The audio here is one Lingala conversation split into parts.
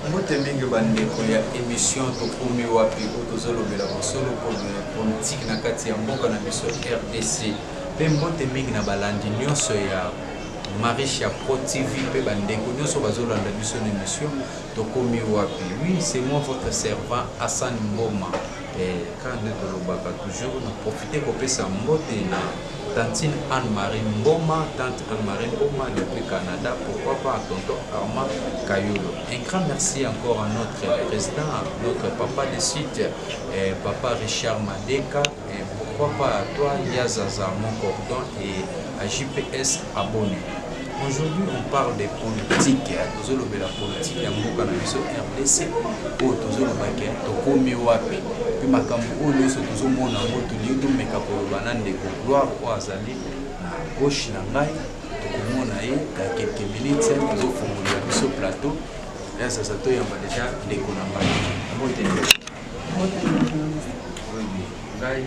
Mbote mingi bandeko ya émission tokomi wapi tozolobela bosolo politique na kati ya mboka na biso RDC pe mbote mingi na balandi nyonso ya Mariche ya Pro TV pe bandeko nyonso bazolanda biso na émission tokomi wapi. Oui, c'est moi votre servant Hassan Mboma. Et quand nous tolobaka toujours nous profiter kopesa mbote na Tantine Anne-Marie Mboma, Tante Anne-Marie Mboma depuis Canada, pourquoi pas à tonton Armand Kayolo. Un grand merci encore à notre président, notre papa de site, papa Richard Madeka, et pourquoi pas à toi, Yazaza Mon Cordon et à JPS Abonné. Aujourd'hui, on parle des politiques. Nous avons la politique de RDC. Nous avons Tokomi Wapi. Puis ma campagne, nous avons gloire Azali na gauche na ngai. Tokomona ye quelques minutes. Nous avons fait ce plateau. Là, ça s'est déjà déconambé. Ngai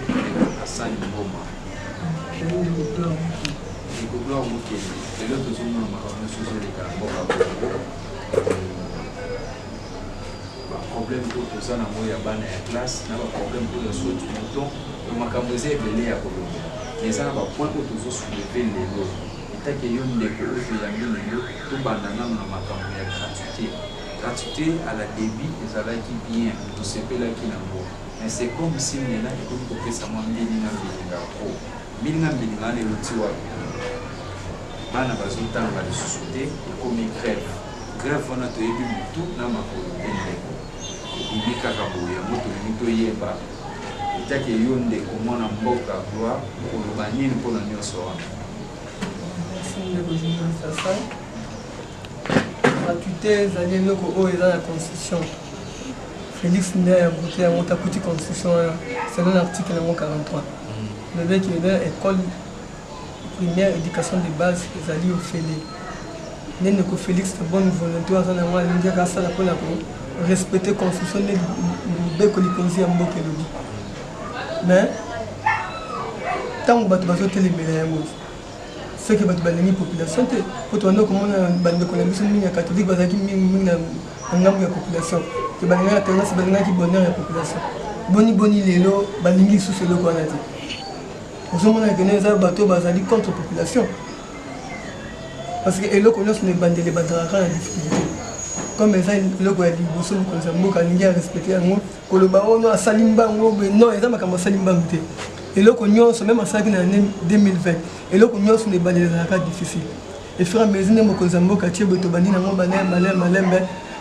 Hassan Mboma. Gloire Mouké, et l'autre chose, nous avons souci de problème pour tout ça, nous avons une classe, nous avons un problème pour le saut du mouton, nous avons posé les à Colombie. Mais ça n'a pas point pour tous soulever les lots. Et tant qu'il y a une école qui a mis les lots, tout le monde a une gratuité. Gratuité à la débit, et ça va qui bien, tout ce qui est là qui n'a pas. Mais c'est comme si nous avons une école qui a mis les lots. Milinga milinga les lots. Bana bazotanga lisusu ekomi grève wana toyebi mutu na makolo endeko ebibi kaka boye yango tolingi toyeba etake yo ndeko mwana mboka gloire koloba nini mpona nyonso wana. Gratuité ezali eloko oyo eza na constitution. Félix nde ayambote yango takuti constitution wana selon l'article yango 43 lobeki eza école première éducation de base ezali ofele nene ko Félix de bonne volonté azana mwa linga sala pona ko respecter constitution de beko likonzi ya mboka elobi mais tant bato bazotelemela yango ce que bato balingi population te po tondo komona bandeko na biso mingi ya catholique bazaki mingi na ngambo ya population ke balinga tendance balinga ki bonheur ya population boni lelo balingi sous eloko wana te. Nous avons bazali contre la population. Parce que les gens ne bandent les bandards en difficulté. Comme les gens qui ont dit respecter un mot, que le baron a salimba, non, ils ont comme salimba. Et les gens sont même en 2020. Et les gens sont des bandards difficiles. Et frère, mais ils ont dit que les gens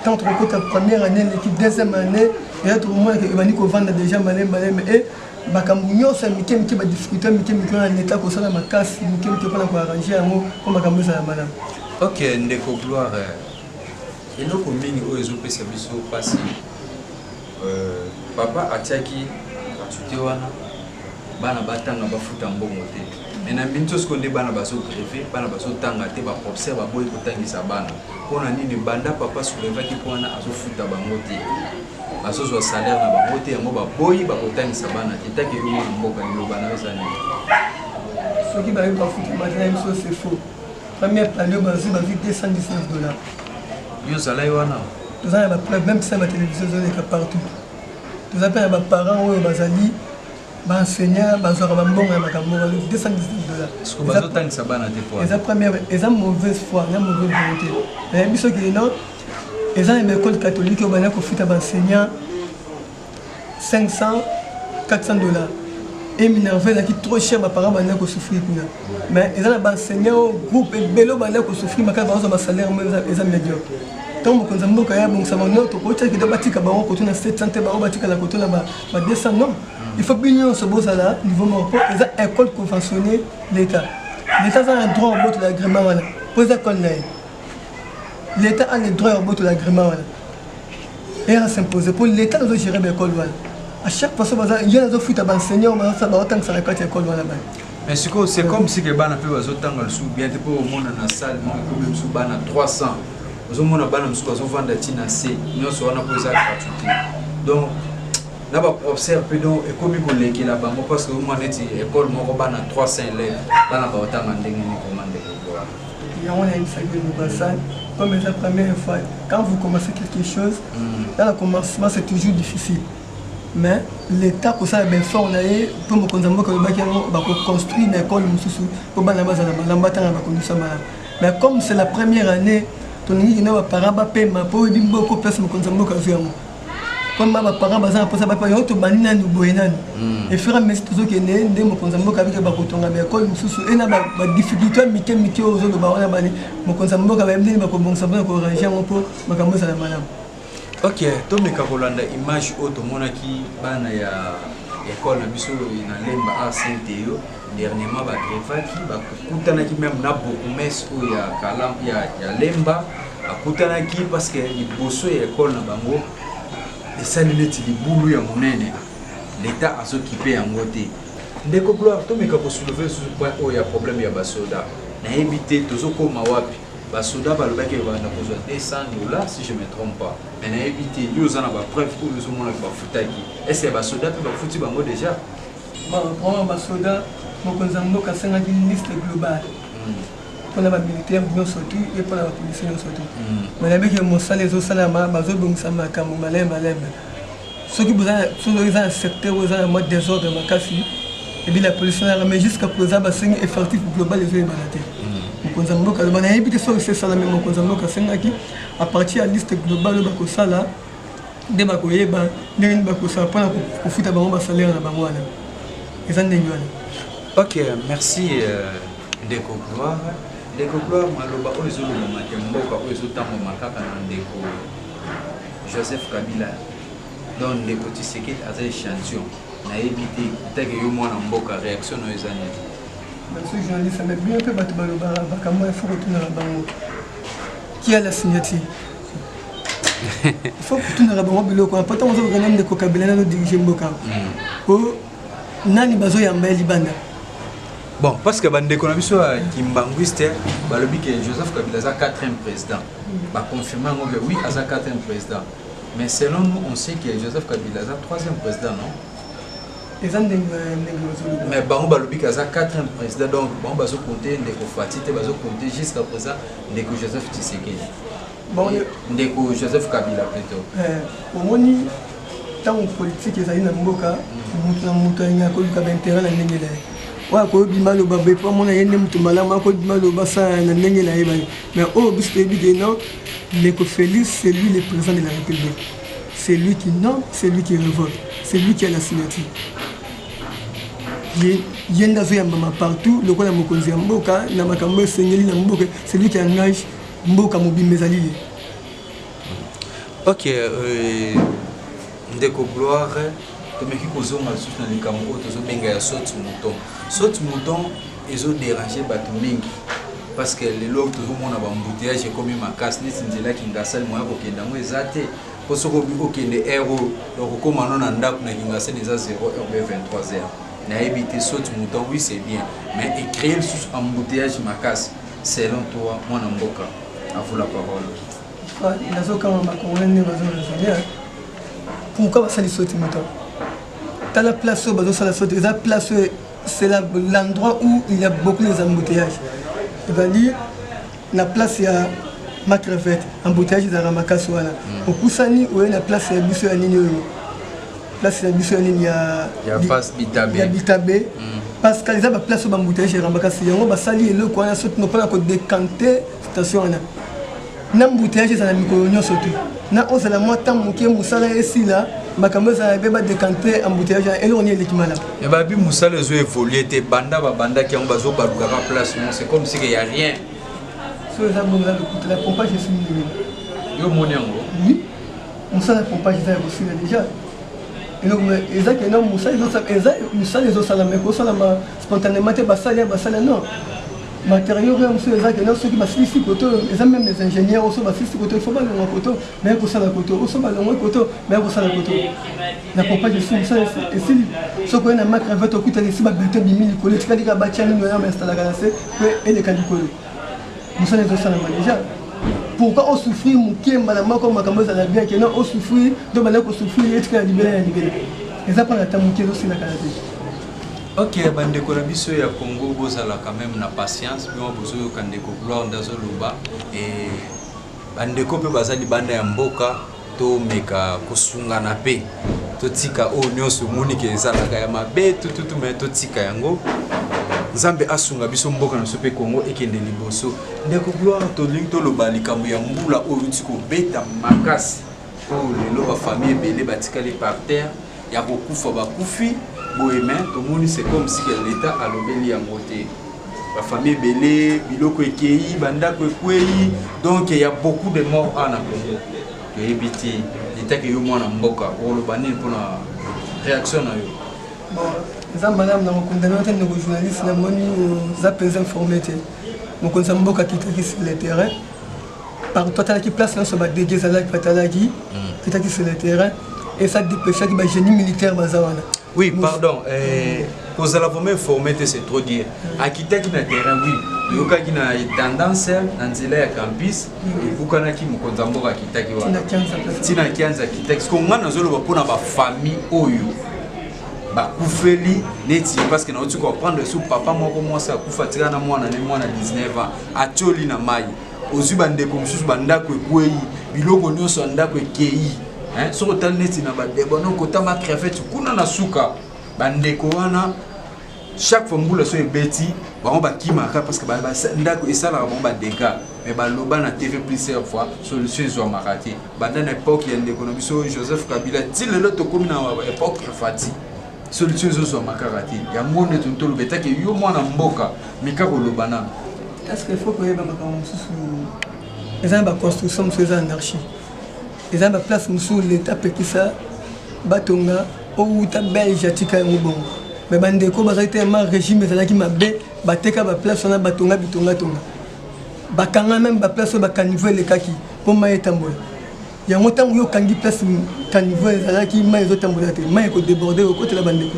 quand on écoute la première année, l'équipe deuxième année, et là tout le monde qui vend déjà malin et bakambuño sa mike ba difficulté mike na l'état ko sala makasi mike pona ko arranger yango ko makambo sa madame. OK, ndeko gloire. Eloko mingi oyo ezopesa biso pasi. Papa atiaki gratuité wana bana batanga bafuta mbongo te. Mais na binto skonde bana baso greffer, bana baso tanga te ba observe boy ko tangisa bana. Pona nini banda papa soulevaki pona azofuta bango te. Basozo wa salaire na babote yango baboyi bakotangisa bana kitaki yo mwana mboka liloba na ezali ce qui va être foutu maintenant c'est faux. Première palio bazi bazi $219. Yo salaire wana tous en ba même ça la télévision zone partout. Tous appellent ba parents ou bazali ba enseignant bazora ba mbonga makambo $219. Ce que bazotangisa bana te po. Eza première eza mauvaise foi, na mauvaise volonté. Mais biso qui non ils ont une école catholique où ils ont enseignant $500, $400. Et ils ont trop cher, mes parents ont souffert. Mais ils ont enseigné au groupe et ils ont souffert, mais ils ont un salaire médiocre. Tant que nous avons il faut bien se poser là, niveau ils ont une école conventionnée l'État. L'État a un droit au bout de l'agrément. Pour les écoles, l'État a le droit au bout de l'agrément. Et à s'imposer. Pour l'État, nous devons gérer l'école. À chaque fois, il y a des offres d'enseignants, mais ça va autant que ça récolte l'école. Mais c'est comme si les banques peuvent autant le sous bien pour au monde dans la salle, même sous ban à 300. Nous avons un ban sous vendre à Tina C. Nous avons posé la gratuité. Donc, nous avons observé donc et comme il est là-bas, parce que nous avons une école, nous avons 300 élèves, nous avons autant de commandés. on a une saga de Bassan. Comme c'est la première fois, quand vous commencez quelque chose, dans le commencement c'est toujours difficile. Mais l'État pour ça bien fort, on a eu pour me construire une école pour mais comme c'est la première année, ton ami n'a pas parlé pour beaucoup de personnes qui comme ma parents bazan pour ça pas yo to banina nous boenan et faire mais tout que né ndé mo konzambo ka bika bakotonga ba école mususu et na ba difficulté mike ozo ba wana bani mo konzambo ka ba mdini ba ko bongsa ba ko ranger mo po makambo za malam. OK, to me ka kolanda image auto monaki bana ya école na biso na lemba ACT yo dernièrement ba grefaki ba kutana ki même na beaucoup mes o ya kalam ya lemba akutana ki parce que liboso ya école na bango et ça n'est libulu ya monene l'état a s'occupé en côté ndeko gloire to meka ko soulever sur point o ya problème ya basoda na éviter tozoko mawapi basoda balobaki ba na kozwa $200 si je me trompe pas mais na éviter yo za na ba preuve ko yo mona ba futaki est-ce que basoda pe ba futi bango déjà bon basoda mo konzambo ka senga une liste globale pour les militaires bien sortis et pour la police bien sortis. Mais avec les monstres les autres salama bazo donc ça m'a comme malem. Ceux qui besoin sont dans un secteur où un mode désordre makasi et bien la police là mais jusqu'à présent ba sengi effectif global les autres balaté. Mon konzambo ka bana éviter sur ces salama mon konzambo ka senga qui à partir de la liste globale ba ko sala de ba ko yeba ndenge ba ko sa pour profiter ba ba salaire na bango wana. Ezande nywana. OK, merci Ndeko Gloire. Ndeko Gloire maloba oyo ezolobama te mboka oyo ezotambola kaka na ndeko Joseph Kabila donc ndeko Tshisekedi aza échantillon nayebi te teke yo mwana mboka réaction oyo eza nini. Monsieur journaliste mais bien mpe bato balobaka makambo il faut kotunaka bango qui a la signature il faut kotunaka bango biloko apota ozokokana ndeko Kabila nano dirige mboka po nani bazoyamba ya libanda. Bon, parce que bandeko na biso Kimbanguiste balobi que Joseph Kabila a 4e président. Ba confirmer que oui, a 4e président. Mais selon nous, on sait que Joseph Kabila a 3e président, non? Mais bango balobi que a 4e président donc bon bazo compter ndeko Fatite bazo compter jusqu'à présent ndeko Joseph Tshisekedi. Bon, ndeko Joseph Kabila plutôt. Omoni tant politique ezali na mboka, mutu na mutu anya ko ka intérêt na ndenge la. Ouais, quand il m'a le babé, pas mon aïe n'aime tout malin, quand il m'a le bassin, n'a n'aimé la évalué. Mais oh, bis baby de non, Ndeko Félix, c'est lui le président de la République. C'est lui qui non, c'est lui qui révolte, c'est lui qui a la signature. Il y a un gazou yamba partout, le quoi la mokonzi mboka, na makambo sengeli na mboka, c'est lui qui engage mboka mobi mes alliés. OK, Ndeko Gloire. Mais qui cause on a sous dans les cameroun tous au benga saute mouton ils ont dérangé Batuming parce que les logs tout le monde a embouteillage comme ma casse net là qui ngasal moi ko kenda mo ezate ko soko bi ko kende héros donc comme on a ndako na ngasal les 0h23h na éviter saute mouton oui c'est bien mais écrire sous embouteillage ma casse selon toi moi na mboka à vous la parole nazo kama bakongolais ne bazo pourquoi ça les saute mouton. Dans la place où c'est l'endroit où il y a beaucoup d'embouteillages. Il va dire la place il y a ma crevette, embouteillage de Ramakasouana. Au Poussani où est la place il y a Bissou Anini. Place il y a Bissou Anini, il y a Bitabé. Parce que les a place où embouteillage de Ramakasouana, on va salir le coin, on va décanter station. N'embouteillage c'est la micro-union surtout. Na on la moitié moké musala ici là makambo ça va décanter embouteillage et on est l'équipement là et bah bi musala zo évoluer te banda qui on bazo baluka place c'est comme si il y a rien sur les abonnés la pompage est fini yo monengo oui musala pompage ça aussi déjà et donc exact non musala les autres exact musala les autres ça la mais ko ça la spontanément te basala non matériaux monsieur exact non ceux qui basent ici côté ils même les ingénieurs aussi basent ici côté il faut pas le côté mais pour ça la côté aussi pas le côté mais pour ça la côté la compagnie de ça et si ce qu'on a marqué avec au côté ici ba bulletin de 1000 collèges qui dit bâtir nous on installe la c'est et les calicoles nous sommes les ça déjà pourquoi on souffrir mon qui malama comme makambo za la bien que non on souffrir donc malako souffrir et tu as libéré et ça prend la temps qui aussi la qualité. Ok, bandeko na biso ya Congo bozala quand même na patience, mais on bozo kandeko gloire ndazo loba et bandeko pe bazali banda ya mboka to meka kosungana pe to tika o nyonso moni ke ezala ka ya mabe tututu mais to tika yango Nzambe asunga biso mboka na sope Congo ekende liboso ndeko gloire to lingi to loba likambo ya mbula o luti ko beta makasi o lelo ba famille belé batikali par terre ya kokufa bakufi boyeme to moni c'est comme si l'état a lobeli ya moté la famille belé biloko ekei bandako ekwei donc il y a beaucoup de morts en Congo que ebiti l'état que yo mwana mboka o lobani pona réaction na yo bon ça madame na condamné tant de journalistes na moni za pèse informé té mon conseil mboka qui sur le terrain par total qui place là sur ba dégué ça là qui patalaki qui sur le terrain et ça dépêche qui ba génie militaire bazawana. Oui, pardon. Pour la forme informée, c'est trop dire. Architecte na terrain, oui. Il y a qui na tendance dans le campus. Il faut qu'on a qui me contampe architecte. Tina 15 architectes. Comme moi, nous allons pour notre famille oyo. Ba kufeli neti parce que na otu comprendre sous papa moko moi ça kufatira na mwana na 19 ans. Atoli na mai. Ozu bande comme sous bandako ekwei. Biloko nyonso ndako ekei. Hein, sur le net, il y a des bonhommes qui ont crevette, kuna suka, bandeko wana. Chaque fois que vous avez bêti, on va kimaka parce que ndako et ça là on va dégâts. Mais loba na TV plusieurs fois solution zo marati. Dans l'époque il y a des économies Joseph Kabila, til le to comme na époque fati. Solution zo makarati. Ya monde tout le bêta que yo mwana mboka mikako lobana. Est-ce qu'il faut que y ait des construction de anarchie? Les gens place sur l'état qui ça batonga ou ta belge tika bon mais bandeko bazali tellement régime ezala ki mabe bateka ba place on a batonga bitonga tonga bakanga même ba place ba caniveau le kaki pour ma etambola ya motango yo kangi place caniveau ezala ki ma ezo tambola te ma ko déborder au côté la bandeko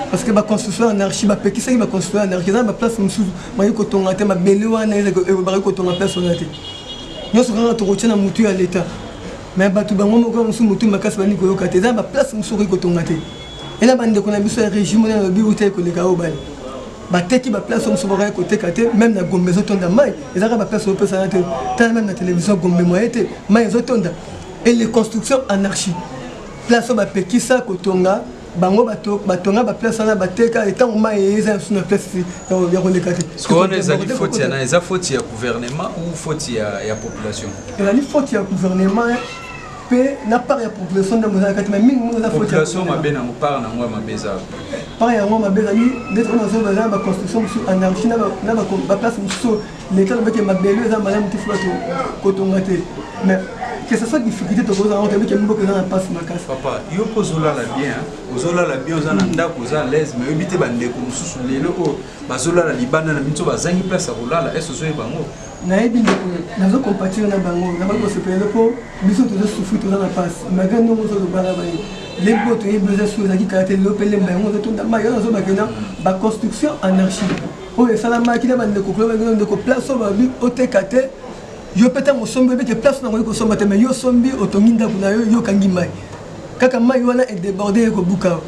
parce que ba construction anarchie ba peki ça ba construction anarchie za ba place musu ma yo ko tonga te ma bele wana ezako ba ko tonga place on a te yo so kana to rotina mutu ya l'état mais batu bango moko musu mutu makasi bani ko yoka te za ba place musu ko tonga te et là bande ko na biso régime na lobi uté ko le ka obali ba teki ba place musu ba ko teka te même na gombe zo tonda mai ezaka ba place ope ça te tant même na télévision gombe moye te mai zo tonda et les constructions anarchie place ba peki ça ko tonga bango batonga ba place na ba teka et tant mai eza sur na place ya ko le ka te ce qu'on est ali faute na eza faute ya gouvernement ou faute ya population et ali faute ya gouvernement pe na part ya population de mozaka te mais mingi mo za faute population mabe na mo part na moi mabeza par ya ngo mabeza ni d'être dans zo ba construction sur anarchie na ba place sur l'état le que mabelo eza madame tifuato ko tonga te mais que ce soit difficulté de cause en termes que mboka na passe makasi papa yo pozola la bien ozola la bien ozana ndako za l'aise mais obité bandeko mususu lelo ko bazola la libanda na mitso bazangi place akolala est-ce que bango na ebi nazo compatir na bango na bango se pele po biso to souffrir to na passe magana no zo bala ba les boto et besoin sur la qui caractère l'opele bango to na ma yo zo bakena ba construction anarchie o e sala makina bandeko ko bango ndeko place ba bi otekate yo peta mo sombi be que place na ko somba te mais yo sombi otonginda kuna yo kangi mai kaka mai wana est débordé ko buka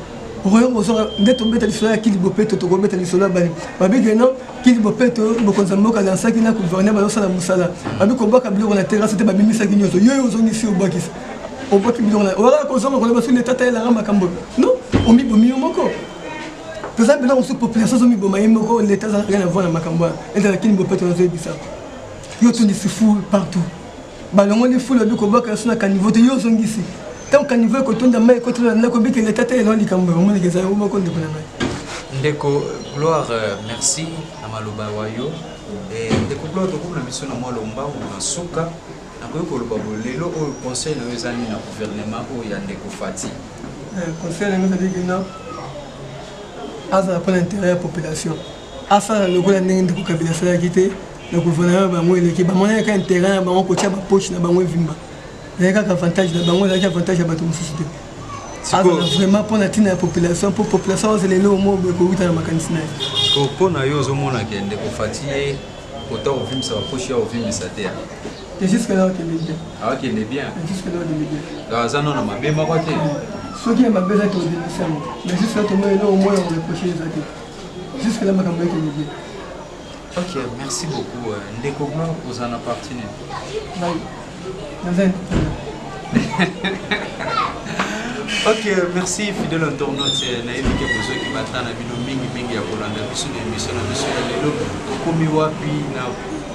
royo mo so nde to beta lisolo ya kili bopeto to ko beta lisolo bali babi que non kili bopeto bo konzamboka dans ça qui na gouverner ba sala musala babi ko boka biloko na terrasse te babi misa kinyoso yo zongi si obakisa obaki biloko na wala ko zoma ko ba sur l'état ta la rama kambo non omi bomi moko par exemple là on se population zomi boma moko l'état ça rien à voir na makambo et dans kili bopeto na zo bisa yo tuni si fou partout balongo les fou le ko boka sur na caniveau te yo zongi si tant qu'à niveau que tout le monde côté là que bien que l'état est là likambo on dit que ça on va compter pour la ndeko gloire merci na maloba wayo et ndeko gloire to kuna biso na moi lomba na suka na ko loba lelo au conseil na ezani na gouvernement o ya ndeko Fati conseil na dit que non asa pour l'intérêt de la population asa le ko ndenge ndeko kabila sala kité le gouvernement ba mo ele ki ba mo na ka intérêt ba mo ko tia ba poche na ba mo vimba il y a un avantage là-bas, il y a un avantage à battre société. Vraiment pour la population, pour la population, c'est les lots au de Covid à ma cantina. Pour na yo zo mona kende ko fatigué, autant au film ça va pocher au film ça terre. C'est juste que là on est bien. Ah ok, est bien. Juste que là on est bien. Dans un an on m'a bien maroté. ceux qui aiment bien être au démission, mais jusqu'à tout le au moins on reproche les actes. Jusqu'à là, je vais te dire. Ok, merci beaucoup. Ndeko Gloire, vous en appartenez. Ok, merci fidèle internaute. Naïvi que vous qui m'attendent à bino mingi ya kolanda biso na émission na biso ya lelo komi wapi na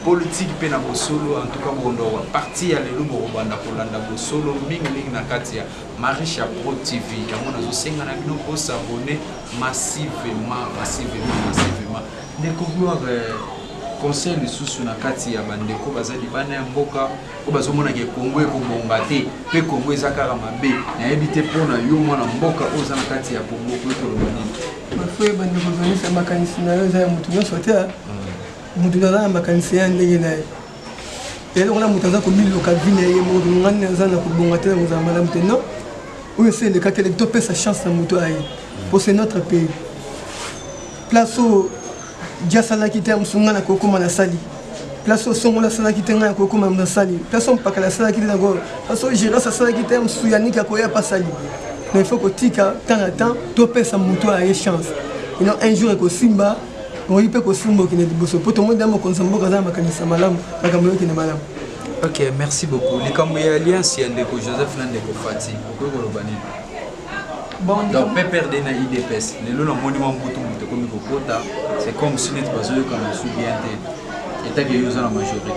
politique pe na bosolo en tout cas bondo wa parti ya lelo bo banda kolanda bosolo mingi na kati ya Marisha Pro TV. Yango nazo senga na bino ko s'abonner massivement. Ndeko Gloire conseil lisusu na kati ya bandeko bazali bana ya mboka ko bazomona ke Kongo ekobonga te pe Kongo ezakara mabe na yebite pona yo mwana mboka oza na kati ya Kongo ko toloba nini bafwe bandeko zonisa makanisi na yo za ya mutu nyonso te mutu na za makanisi ya ndenge na ye elo kona mutu aza komiloka vile ye mutu ngani aza na kobonga te na malamu te non oyo c'est le cas que topesa chance na mutu aye pour c'est notre pays place au Dia salaki te musunga na kokoma na sali. Place au songo la salaki te nga kokoma na sali. Place on pakala salaki te ngo. Place au gira sa salaki te musuyani ka koya pa sali. Mais il faut que tika temps à temps to pesa muto a chance. Il un jour ko simba, on y peut ko simbo ki ne boso. Poto mo damo konsambo kaza makanisa malamu, makambo ki ne malamu. Ok, merci beaucoup. Les Cambouis Alliance y ndeko Joseph Nandeko Fati. Ko ko lobani. Bon, donc peut perdre na IDPS. Le long monument mbutu mbutu comme kokota, c'est comme si net bazo comme soubiente. État que yo la majorité.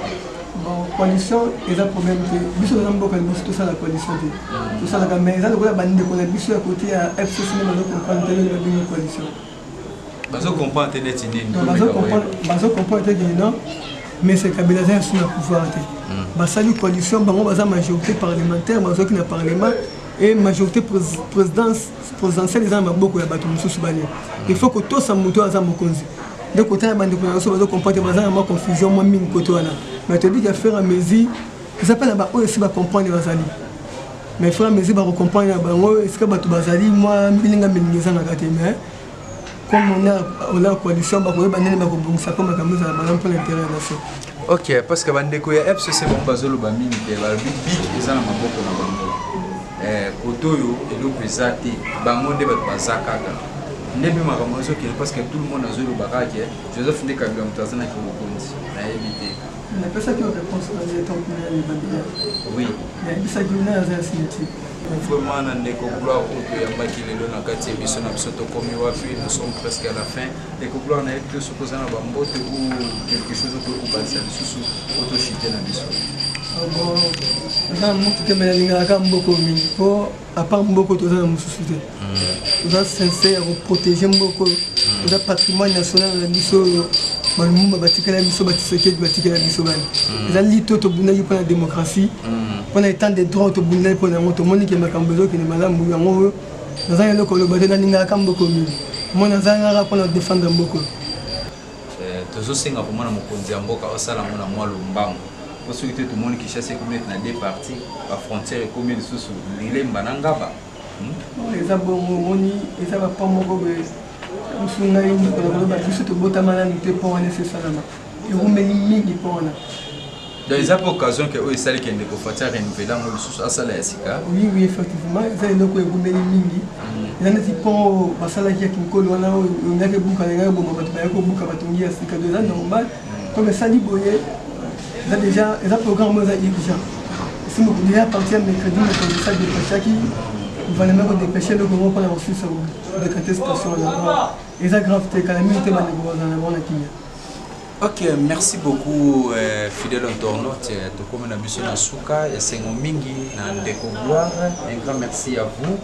Bon, coalition est un problème que biso na mboka biso tout ça la coalition. Tout ça la mais ça la bande ko la biso à côté à FCC na bazo comprendre la coalition. Bazo comprendre net nini. Bazo comprendre que non. Mais c'est Kabila za sous le pouvoir. Basali coalition bango baza majorité parlementaire, bazo qui na parlement. Et majorité présidentielle ils ont beaucoup de bateaux il faut que tout ça monte à Zamokonzi. De côté la bande de comprendre que confusion moi mine côté là. Mais tu dis qu'il faire à mesure ils appellent là-bas aussi va comprendre les bazali. Mais faire à mesure va comprendre là-bas est-ce que bateau bazali moi bilinga bilinga na gâté mais comme on a coalition ba ko banene ba ko bongisa comme comme ça ba pour l'intérêt nation. OK parce que bande ko ya FCC bon bazolo ba mine te ba big ils ont maboko na bango. Kotoyo eloko eza te bango nde bato bazakaka nde mpe makambo nyonso okende parce que tout le monde azoloba kaka Joseph nde Kabila moto aza na kibokonzi nayebi te napesaki réponse oui nayebisaki na aza ya signature vraiment na ndeko Gloire oyo toyambaki lelo na kati ya biso na biso tokomi wapi nous sommes presque à la fin ndeko Gloire nayebi te soki oza na bambote ou quelque chose okokobalisa lisusu otoshite na biso bon, ça montre que mes amis ont beaucoup mis pour à part beaucoup de gens mususu. Nous sommes sincères pour protéger beaucoup. Nous avons patrimoine national na biso. Malumba batika la biso batiseke batika la biso bani. Nous avons lito to bunaki pour la démocratie. Pour l'état des droits to bunaki pour la moto moni que makambozo qui ne malamu yango. Nous avons le kolo badena ninga kam beaucoup mis. Moi nous avons pour défendre beaucoup. Tozo singa pour moi na mokonzi ya mboka osala mona mwa lumbango. Parce que tout le monde qui chasse comme dans deux parties, la frontière est comme sous les Mbanangaba. Les abonnés, les abonnés, nous sommes tous botamana nous te pour nécessairement. Et vous mettez mini pour là. Dans les occasions que vous savez qu'il y a des conflits renouvelés, nous à Sala Sika. Oui, oui, effectivement. Vous avez donc vous mettez mini. Il y a des ponts, Basala qui a une colle, on a que beaucoup de gens, beaucoup de gens, Sika de là normal. Comme ça dit boyer. Déjà, les programmes sont déjà. Si vous voulez partir mercredi, mais ça dépêche qui va les mettre dépêcher le gouvernement pour la ressource de contestation là-bas. Et ça grave, c'est quand même une thématique dans la Kenya. Ok, merci beaucoup, fidèle internaute. Tu comme on a vu sur la souka, et c'est un mingi, un Ndeko Gloire. Un grand merci à vous.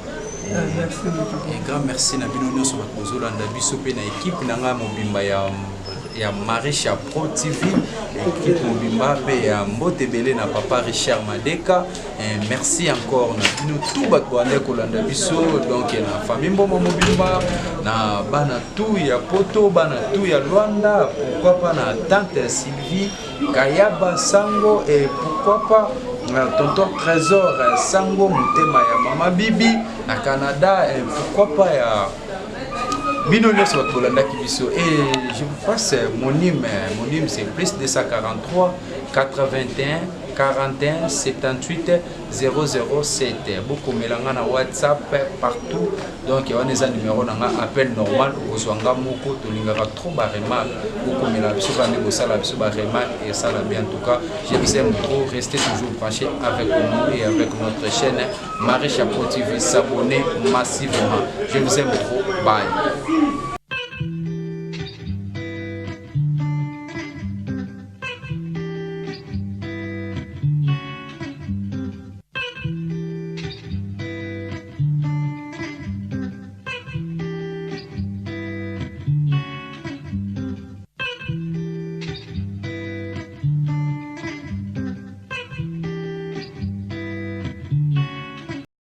Merci beaucoup. Un grand merci à Bino sur votre bozo, à Bisope, à l'équipe, à Mobimba. Il y a Marisha Pro TV, équipe Mobimba, et à Mbotebele, na papa Richard Madeka. Et merci encore à nous tous les Kolanda Biso, donc il y a la famille Mobimba, na bana tout, il y a Poto, bana tout, il y a Luanda, pourquoi pas na tante Sylvie, Kayaba Sango, et pourquoi pas tonton Trésor Sango, Mutema ya Mama Bibi, na Canada, et pourquoi pas ya Binonia sur votre Kibiso. Et je vous passe mon hymne c'est plus 243 81 41 78 007. Beaucoup mélangana na WhatsApp partout. Donc il y a un numéro nanga appel normal au swanga moko to lingaka trop barema beaucoup mélangana biso bande ko sala biso barema et ça la bien en tout cas. Je vous aime trop, restez toujours branchés avec nous et avec notre chaîne Marie Chapeau TV, s'abonner massivement. Je vous aime trop. Bye.